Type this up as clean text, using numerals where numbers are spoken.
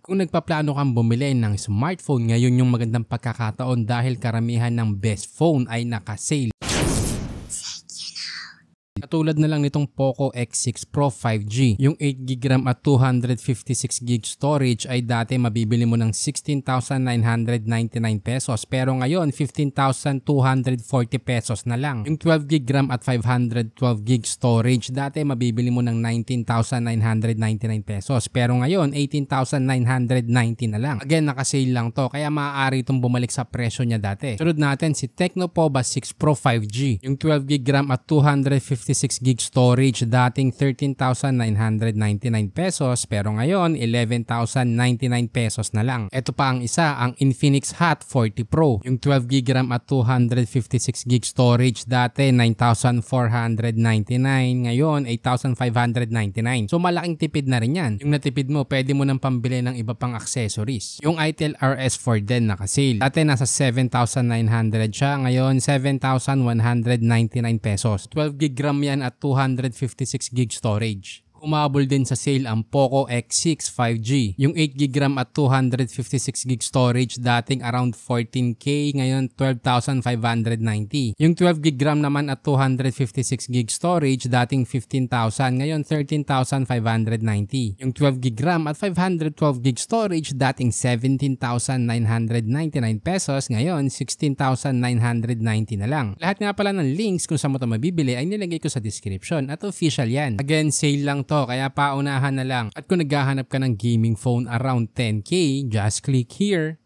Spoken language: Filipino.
Kung nagpaplano kang bumili ng smartphone, ngayon yung magandang pagkakataon dahil karamihan ng best phone ay naka-sale. Katulad na lang nitong Poco X6 Pro 5G. Yung 8GB RAM at 256GB storage ay dati mabibili mo ng 16,999 pesos pero ngayon 15,240 pesos na lang. Yung 12GB RAM at 512GB storage dati mabibili mo ng 19,999 pesos pero ngayon 18,990 na lang. Again, naka-sale lang to kaya maaari itong bumalik sa presyo niya dati. Sunod natin si Tecno Pova 6 Pro 5G. Yung 12GB RAM at 256GB storage dating 13,999 pesos pero ngayon 11,099 pesos na lang. Ito pa ang isa, ang Infinix Hot 40 Pro. Yung 12GB RAM at 256GB storage dati 9,499 ngayon 8,599. So malaking tipid na rin yan. Yung natipid mo pwede mo nang pambili ng iba pang accessories. Yung ITEL RS4 din naka-sale. Dati nasa 7,900 siya, ngayon 7,199 pesos. 12GB RAM yan at 256GB storage. Umabol din sa sale ang Poco X6 5G. Yung 8GB RAM at 256GB storage dating around 14K, ngayon 12,590. Yung 12GB RAM naman at 256GB storage dating 15,000, ngayon 13,590. Yung 12GB RAM at 512GB storage dating 17,999 pesos, ngayon 16,990 na lang. Lahat nga pala ng links kung saan mo ito mabibili ay nilagay ko sa description at official yan. Again, sale lang to kaya paunahan na lang. At kung naghahanap ka ng gaming phone around 10K, just click here.